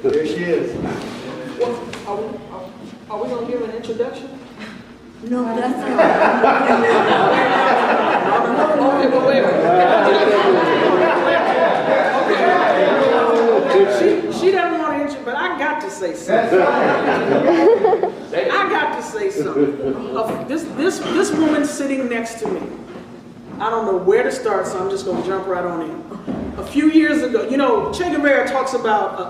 There she is. Well, are we going to give an introduction? No, that's all right. Okay, but wait a minute. She doesn't want to introduce, but I got to say something. I got to say something. This woman sitting next to me, I don't know where to start, so I'm just going to jump right on in. A few years ago, you know, Che Guevara talks about a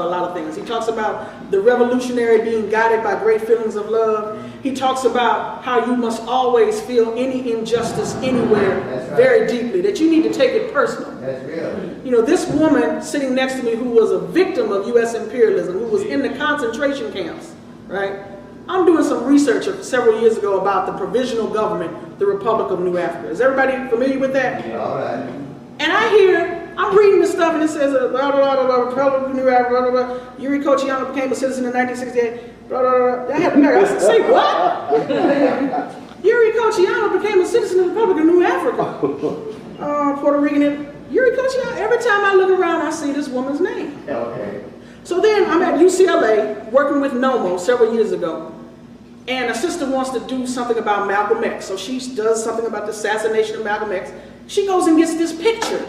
lot of things. He talks about the revolutionary being guided by great feelings of love. He talks about how you must always feel any injustice anywhere very deeply, that you need to take it personal. That's real. You know, this woman sitting next to me who was a victim of U.S. imperialism, who was in the concentration camps, right? I'm doing some research several years ago about the Provisional Government, the Republic of New Africa. Is everybody familiar with that? All right. And I'm reading this stuff and it says, blah, blah, blah, blah, Republic of New Africa, blah, blah, blah. Yuri Kochiyama became a citizen in 1968, blah, blah, blah. I had to say, what? Yuri Kochiyama became a citizen of the Republic of New Africa. Puerto Rican. Yuri Kochiyama, every time I look around, I see this woman's name. Okay. So then I'm at UCLA working with NOMO several years ago. And a sister wants to do something about Malcolm X. So she does something about the assassination of Malcolm X. She goes and gets this picture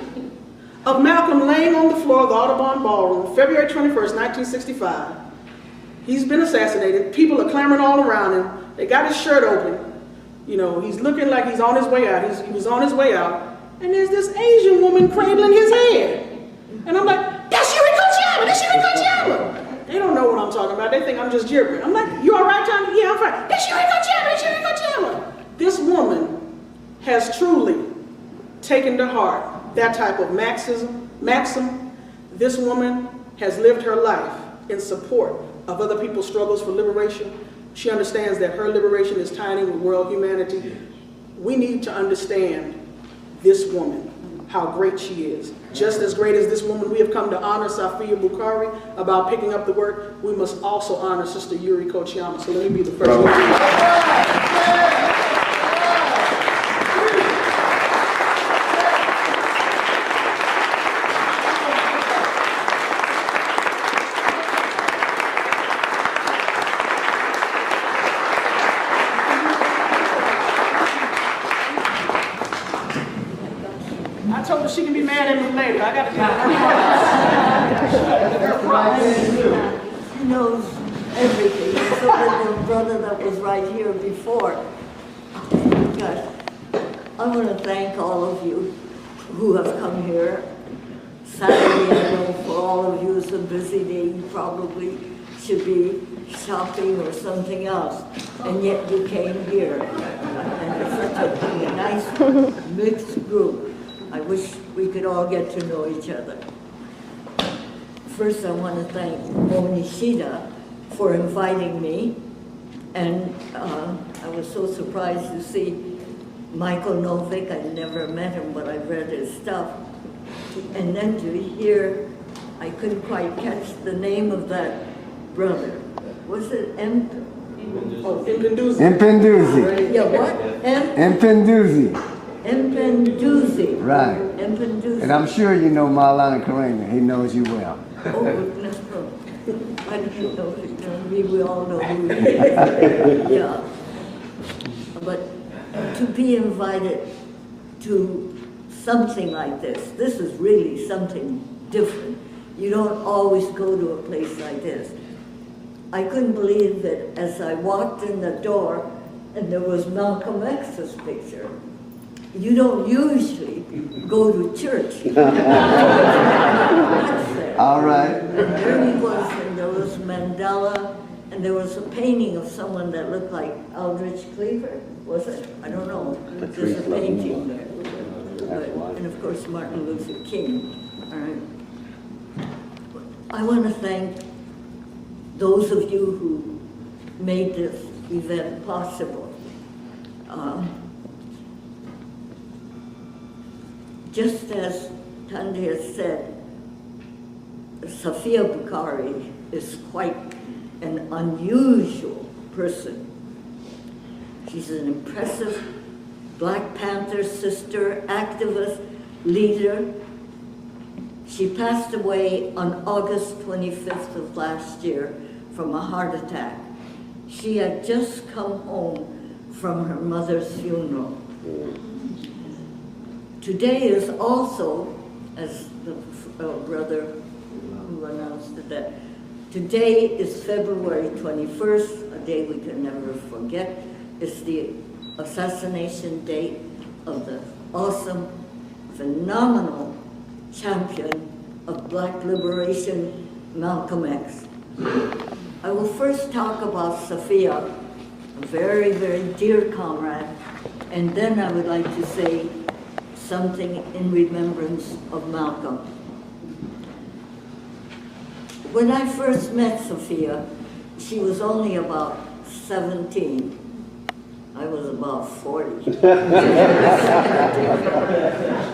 of Malcolm laying on the floor of the Audubon Ballroom, February 21st, 1965. He's been assassinated. People are clamoring all around him. They got his shirt open. You know, he's looking like he's on his way out. He was on his way out. And there's this Asian woman cradling his head. And I'm like, that's Yuri Kochiyama! That's Yuri Kochiyama! They don't know what I'm talking about. They think I'm just gibbering. I'm like, you all right, John? Yeah, I'm fine. That's Yuri Kochiyama! That's Yuri Kochiyama! This woman has truly taken to heart that type of maxim. This woman has lived her life in support of other people's struggles for liberation. She understands that her liberation is tying in with world humanity. We need to understand this woman, how great she is. Just as great as this woman, we have come to honor Safiya Bukhari about picking up the work. We must also honor Sister Yuri Kochiyama. So let me be the first one. I told her she can be mad at me later. I got to get her promise. He knows everything. So did the brother that was right here before. Gosh, I want to thank all of you who have come here. Saturday, I know for all of you, it's a busy day. You probably should be shopping or something else, and yet you came here. And it's such a nice mixed group. I wish we could all get to know each other. First, I want to thank Nishida for inviting me. And I was so surprised to see Michael Novick. I never met him, but I read his stuff. And then to hear, I couldn't quite catch the name of that brother. Was it Mpenduzi. Mpenduzi. Yeah, what? Mpenduzi. Mpenduzi. Right. Mpenduzi. And I'm sure you know Maulana Karanga. He knows you well. Oh, goodness, no. I didn't know. We all know who he is. Yeah. But to be invited to something like this is really something different. You don't always go to a place like this. I couldn't believe that as I walked in the door and there was Malcolm X's picture. You don't usually go to church. All right. And there he was, and there was Mandela, and there was a painting of someone that looked like Aldrich Cleaver, was it? I don't know. There's a painting there. And of course, Martin Luther King. All right. I want to thank those of you who made this event possible. Just as Thandi has said, Safiya Bukhari is quite an unusual person. She's an impressive Black Panther sister, activist, leader, She passed away on August 25th of last year from a heart attack. She had just come home from her mother's funeral. Today is also, as the brother who announced it, today is February 21st, a day we can never forget. It's the assassination date of the awesome, phenomenal champion of Black liberation, Malcolm X. I will first talk about Safiya, a very, very dear comrade, and then I would like to say something in remembrance of Malcolm. When I first met Safiya, she was only about 17. I was about 40.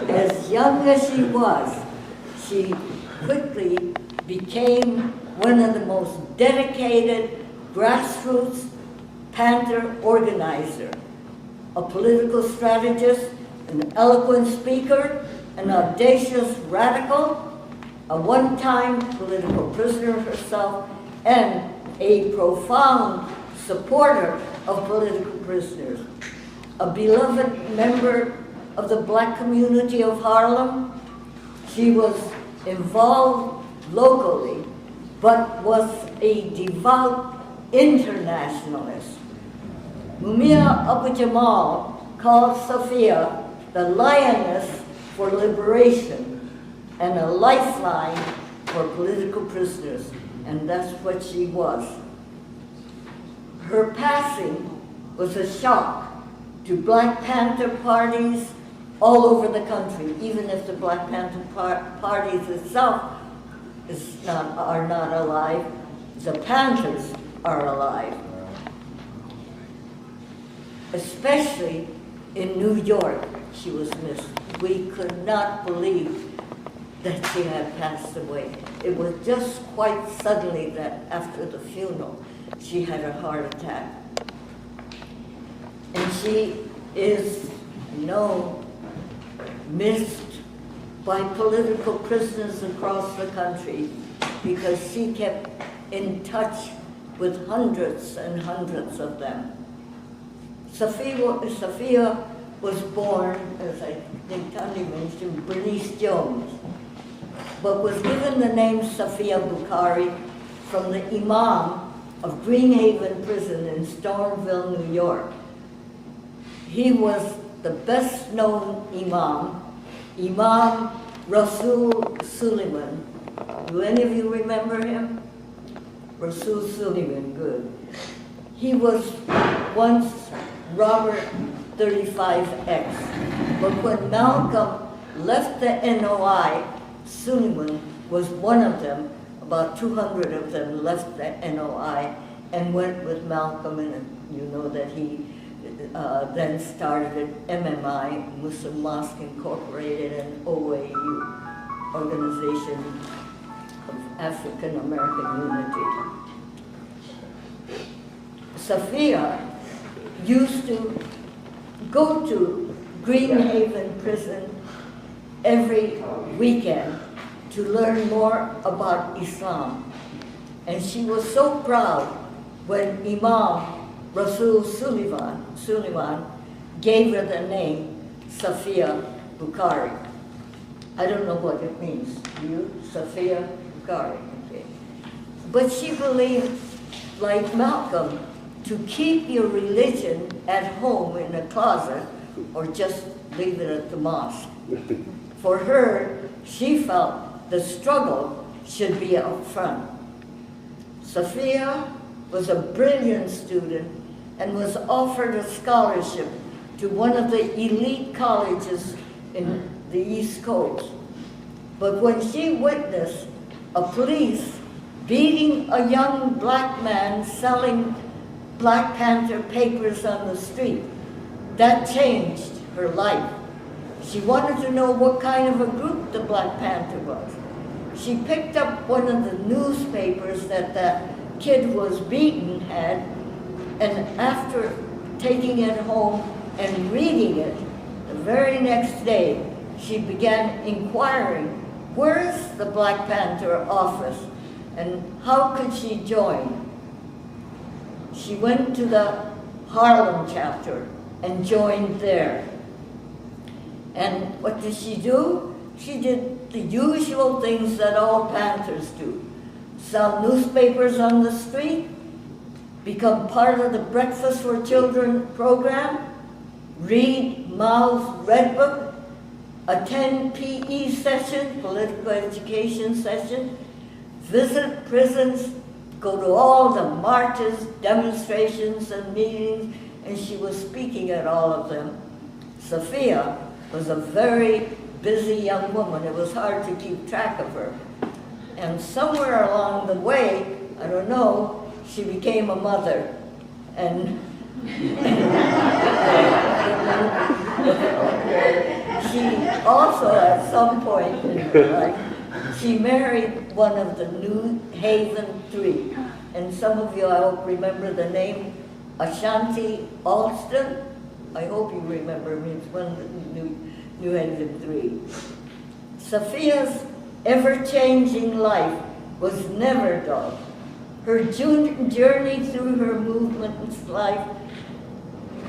As young as she was, she quickly became one of the most dedicated grassroots Panther organizer, a political strategist, an eloquent speaker, an audacious radical, a one-time political prisoner herself, and a profound supporter of political prisoners. A beloved member of the Black community of Harlem, she was involved locally, but was a devout internationalist. Mumia Jamal called Safiya the lioness for liberation and a lifeline for political prisoners, and that's what she was. Her passing was a shock to Black Panther parties all over the country, even if the Black Panther parties itself are not alive, the Panthers are alive. Especially in New York, she was missed. We could not believe that she had passed away. It was just quite suddenly that after the funeral, she had a heart attack. And she is, missed by political prisoners across the country because she kept in touch with hundreds and hundreds of them. Safiya was born, as I think Tony mentioned, Bernice Jones, but was given the name Safiya Bukhari from the Imam of Greenhaven Prison in Stoneville, New York. He was the best known Imam, Imam Rasul Suleiman. Do any of you remember him? Rasul Suleiman, good. He was once Robert 35X, but when Malcolm left the NOI, Suleiman was one of them. About 200 of them left the NOI and went with Malcolm, and you know that he then started MMI, Muslim Mosque Incorporated, and OAU, Organization of African American Unity. Safiya used to go to Greenhaven Prison every weekend to learn more about Islam. And she was so proud when Imam Rasul Suleiman gave her the name Safiya Bukhari. I don't know what it means. Do you? Safiya Bukhari. Okay. But she believed, like Malcolm, to keep your religion at home in a closet or just leave it at the mosque. For her, she felt the struggle should be up front. Safiya was a brilliant student and was offered a scholarship to one of the elite colleges in the East Coast. But when she witnessed a police beating a young black man selling Black Panther papers on the street, that changed her life. She wanted to know what kind of a group the Black Panther was. She picked up one of the newspapers that kid was beaten had, and after taking it home and reading it, the very next day, she began inquiring where's the Black Panther office and how could she join? She went to the Harlem chapter and joined there. And what did she do? She did the usual things that all Panthers do. Sell newspapers on the street, become part of the Breakfast for Children program, read Mao's Red Book, attend PE session, political education session, visit prisons, go to all the marches, demonstrations, and meetings, and she was speaking at all of them. Safiya was a very busy young woman. It was hard to keep track of her. And somewhere along the way, I don't know, she became a mother. And she also, at some point in her life, she married one of the New Haven Three. And some of you, I hope, remember the name Ashanti Alston. I hope you remember me. It's one of the New Haven Three. Safiya's ever-changing life was never dull. Her journey through her movement's life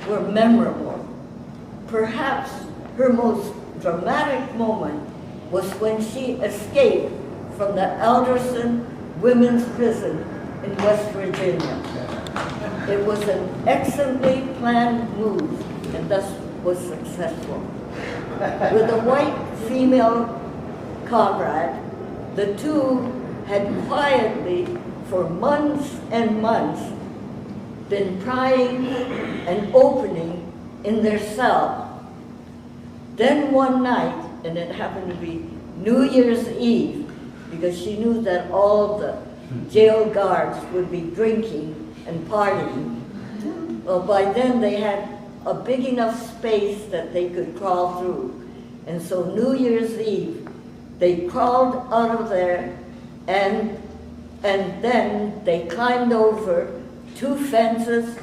were memorable. Perhaps her most dramatic moment was when she escaped from the Alderson Women's Prison in West Virginia. It was an excellently planned move and thus was successful. With a white female comrade, the two had quietly, for months and months, been prying and opening in their cell. Then one night, and it happened to be New Year's Eve, because she knew that all the jail guards would be drinking and partying. Well, by then they had a big enough space that they could crawl through. And so New Year's Eve, they crawled out of there and then they climbed over 2 fences,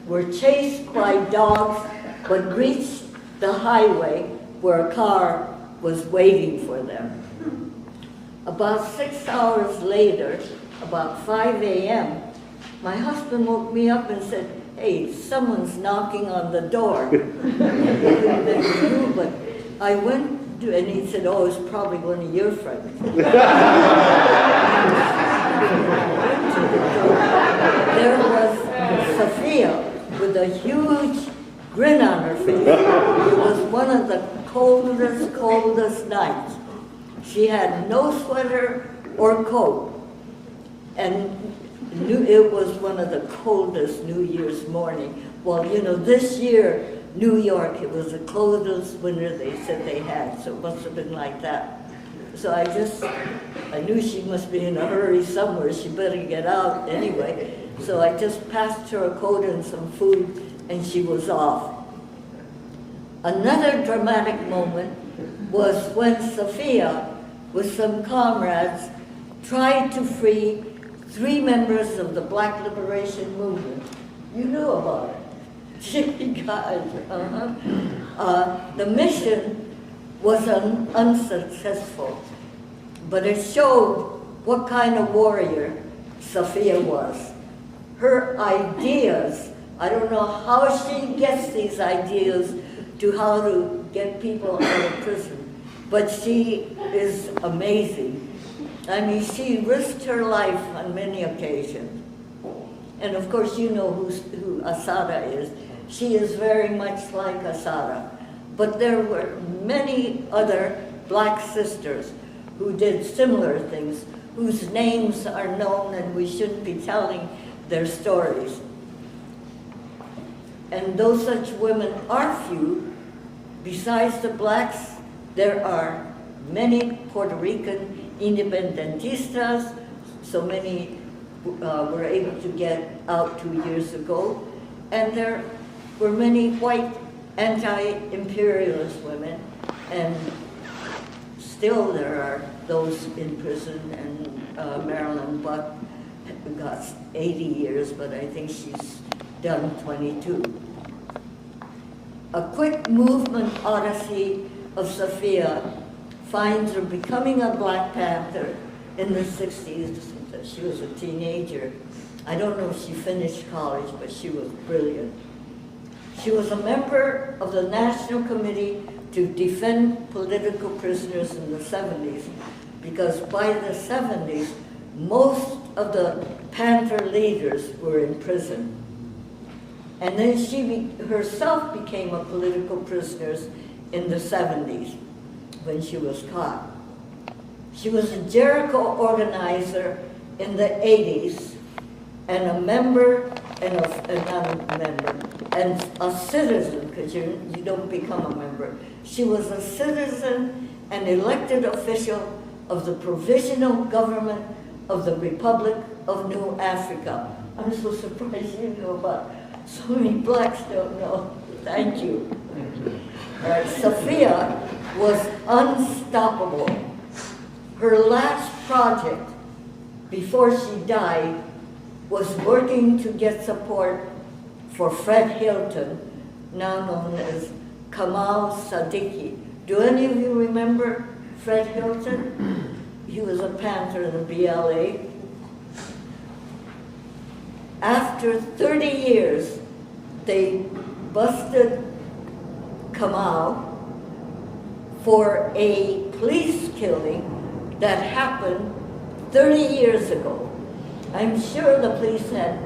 were chased by dogs, but reached the highway where a car was waiting for them. About 6 hours later, about 5 a.m., my husband woke me up and said, "Hey, someone's knocking on the door." But I went to, and he said, "Oh, it's probably one of your friends." There was Safiya with a huge grin on her face. It was one of the coldest nights. She had no sweater or coat, and it was one of the coldest New Year's morning. Well, you know, this year, New York, it was the coldest winter they said they had, so it must have been like that. So I knew she must be in a hurry somewhere, she better get out anyway. So I just passed her a coat and some food, and she was off. Another dramatic moment was when Safiya, with some comrades, tried to free 3 members of the Black Liberation Movement. You knew about it. The mission was unsuccessful, but it showed what kind of warrior Safiya was. Her ideas, I don't know how she gets these ideas to how to get people out of prison, but she is amazing. I mean, she risked her life on many occasions. And of course, you know who Asada is. She is very much like Asada. But there were many other black sisters who did similar things, whose names are known and we shouldn't be telling their stories. And though such women are few, besides the blacks, there are many Puerto Rican independentistas, so many were able to get out 2 years ago, and there were many white anti-imperialist women, and still there are those in prison, and Marilyn Buck got 80 years, but I think she's done 22. A quick movement odyssey of Safiya finds her becoming a Black Panther in the 60s. She was a teenager. I don't know if she finished college, but she was brilliant. She was a member of the National Committee to Defend Political Prisoners in the 70s, because by the 70s, most of the Panther leaders were in prison. And then she herself became a political prisoner in the 70s when she was caught. She was a Jericho organizer in the 80s, and a member, and not a member, and a citizen, because you don't become a member. She was a citizen and elected official of the Provisional Government of the Republic of New Africa. I'm so surprised you know about so many blacks don't know. Thank you. All right, Safiya was unstoppable. Her last project before she died was working to get support for Fred Hilton, now known as Kamal Sadiki. Do any of you remember Fred Hilton? He was a Panther in the BLA. After 30 years, they busted Kamal for a police killing that happened 30 years ago. I'm sure the police had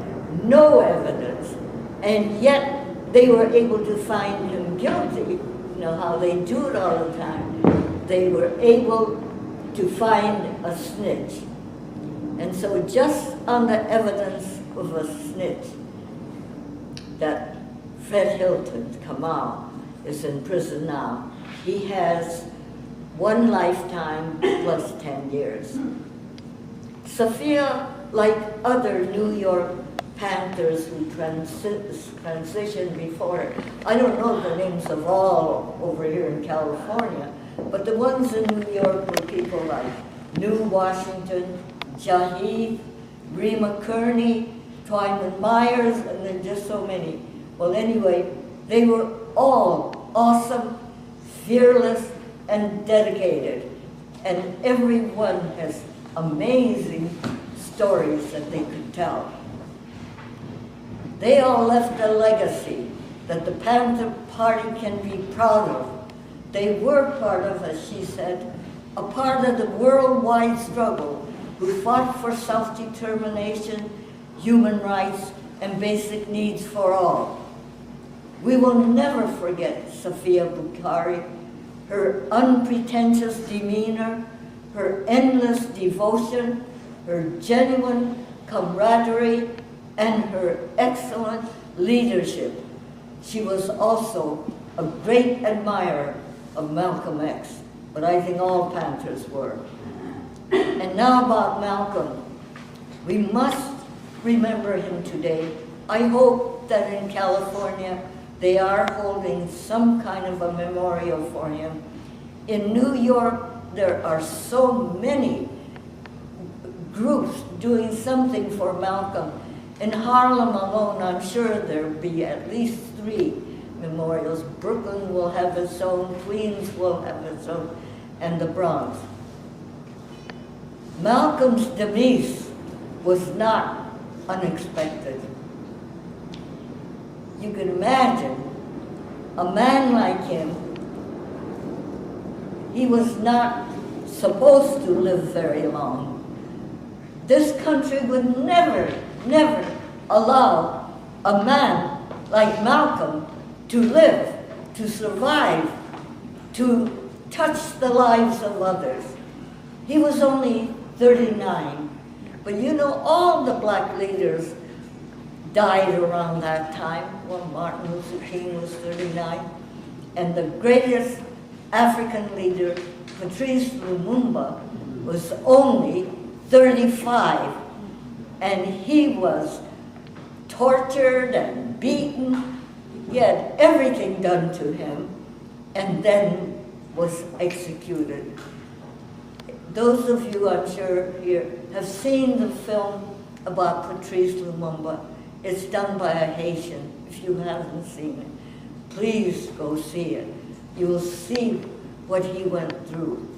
no evidence, and yet they were able to find him guilty. You know how they do it all the time. They were able to find a snitch. And so just on the evidence of a snitch, that Fred Hilton, Kamal, is in prison now. He has 1 lifetime plus 10 years. Safiya, like other New York Panthers who transitioned before her, I don't know the names of all over here in California, but the ones in New York were people like New Washington, Jaheed, Rima Kearney, Twyman Myers, and there are just so many. Well, anyway, they were all awesome, fearless, and dedicated. And everyone has amazing stories that they could tell. They all left a legacy that the Panther Party can be proud of. They were part of, as she said, a part of the worldwide struggle who fought for self-determination, human rights, and basic needs for all. We will never forget Safiya Bukhari, her unpretentious demeanor, her endless devotion, her genuine camaraderie, and her excellent leadership. She was also a great admirer of Malcolm X, but I think all Panthers were. And now about Malcolm. We must remember him today. I hope that in California they are holding some kind of a memorial for him. In New York, there are so many groups doing something for Malcolm. In Harlem alone, I'm sure there'll be at least 3 memorials. Brooklyn will have its own, Queens will have its own, and the Bronx. Malcolm's demise was not unexpected. You can imagine a man like him, he was not supposed to live very long. This country would never allow a man like Malcolm to live, to survive, to touch the lives of others. He was only 39, but you know, all the black leaders died around that time. Well, Martin Luther King was 39, and the greatest African leader, Patrice Lumumba, was only 35, and he was tortured and beaten. He had everything done to him, and then was executed. Those of you, I'm sure, here have seen the film about Patrice Lumumba. It's done by a Haitian. If you haven't seen it, please go see it. You will see what he went through.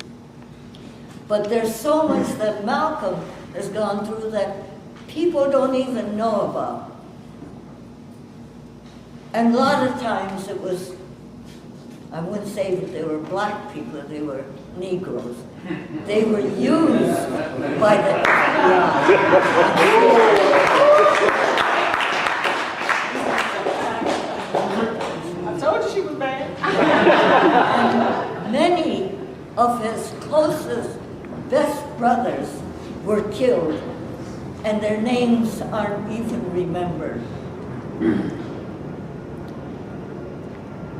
But there's so much that Malcolm has gone through that people don't even know about. And a lot of times it was, I wouldn't say that they were black people, they were Negroes. They were used by the FBI. I told you she was bad. And many of his closest, best brothers were killed, and their names aren't even remembered.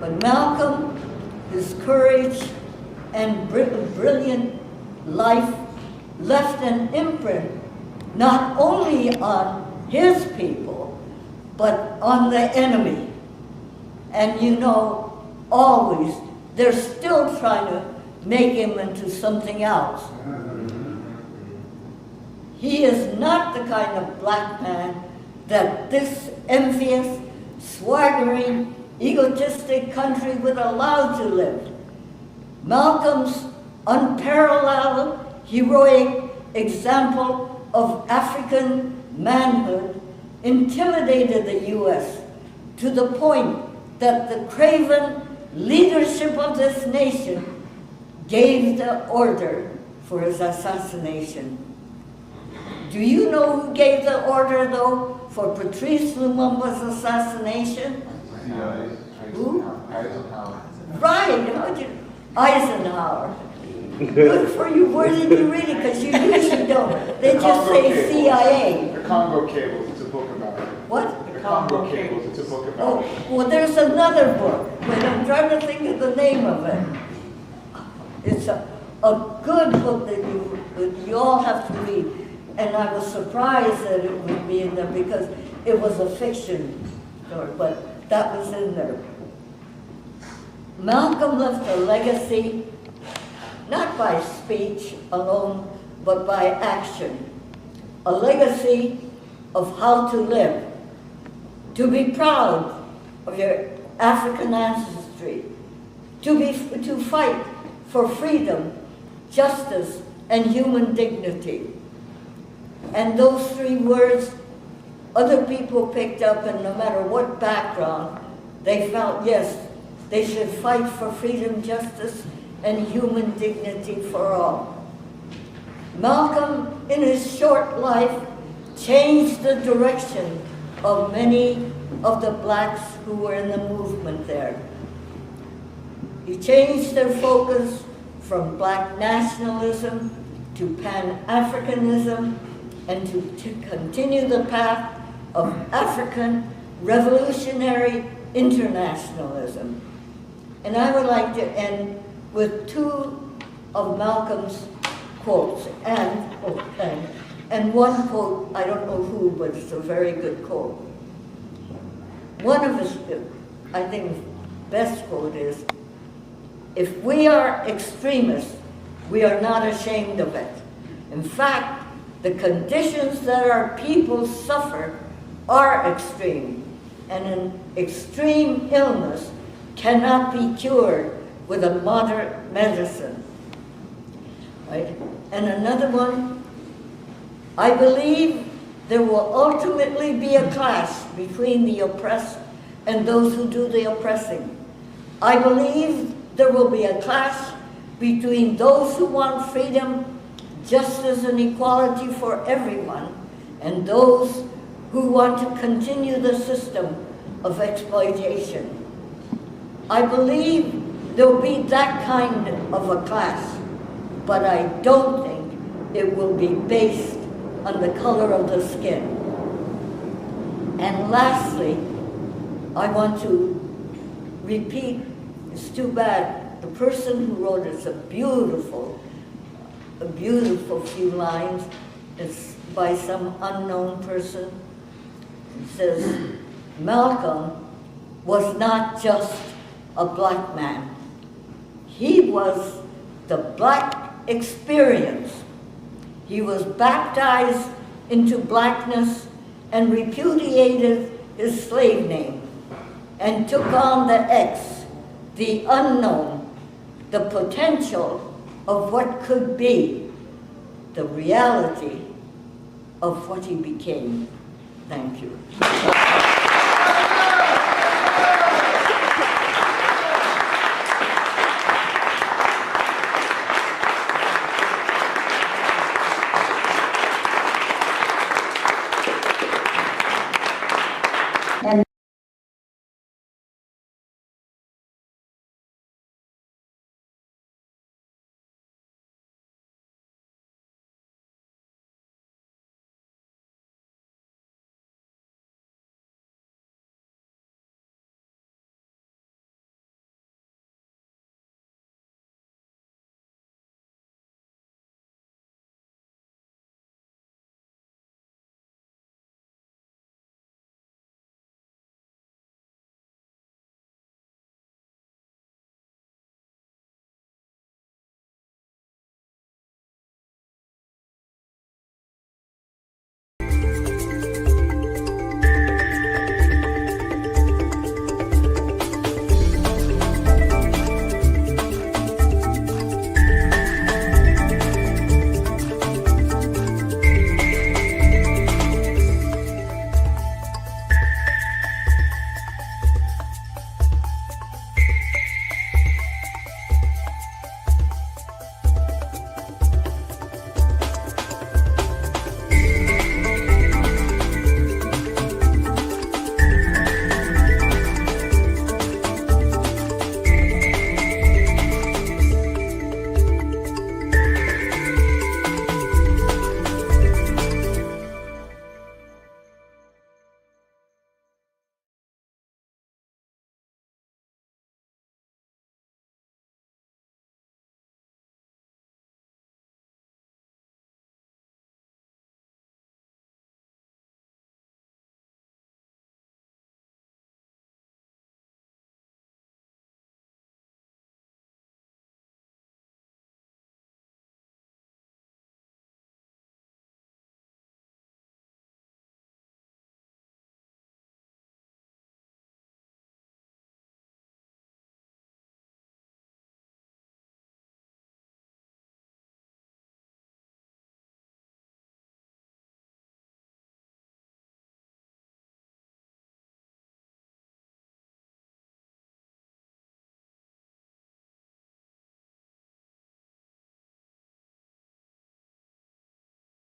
But Malcolm, his courage and brilliant life left an imprint not only on his people, but on the enemy. And you know, always, they're still trying to make him into something else. He is not the kind of black man that this envious, swaggering, egotistic country would allow to live. Malcolm's unparalleled, heroic example of African manhood intimidated the U.S. to the point that the craven leadership of this nation gave the order for his assassination. Do you know who gave the order, though, for Patrice Lumumba's assassination? Who? Eisenhower. Right, how'd you? Eisenhower. Good for you. Where did you read it? Because you usually don't. They just say CIA. The Congo Cables, it's a book about it. What? The Congo Cables, it's a book about Oh, it. well, there's another book, but I'm trying to think of the name of it. It's a good book that you all have to read. And I was surprised that it would be in there because it was a fiction story, but that was in there. Malcolm left a legacy, not by speech alone, but by action. A legacy of how to live, to be proud of your African ancestry, to fight for freedom, justice, and human dignity. And those three words, other people picked up, and no matter what background, they felt, yes, they should fight for freedom, justice, and human dignity for all. Malcolm, in his short life, changed the direction of many of the blacks who were in the movement there. He changed their focus from black nationalism to Pan-Africanism and to continue the path of African revolutionary internationalism. And I would like to end with two of Malcolm's quotes, and one quote, I don't know who, but it's a very good quote. One of his, I think, best quote is, "If we are extremists, we are not ashamed of it. In fact, the conditions that our people suffer are extreme, and an extreme illness cannot be cured with a moderate medicine." Right? And another one, "I believe there will ultimately be a clash between the oppressed and those who do the oppressing. I believe there will be a clash between those who want freedom, justice, and equality for everyone, and those who want to continue the system of exploitation. I believe there will be that kind of a clash, but I don't think it will be based on the color of the skin." And lastly, I want to repeat, it's too bad, the person who wrote it's a beautiful few lines. It's by some unknown person. It says, "Malcolm was not just a black man. He was the black experience. He was baptized into blackness and repudiated his slave name and took on the X, the unknown, the potential, of what could be the reality of what he became. Thank you.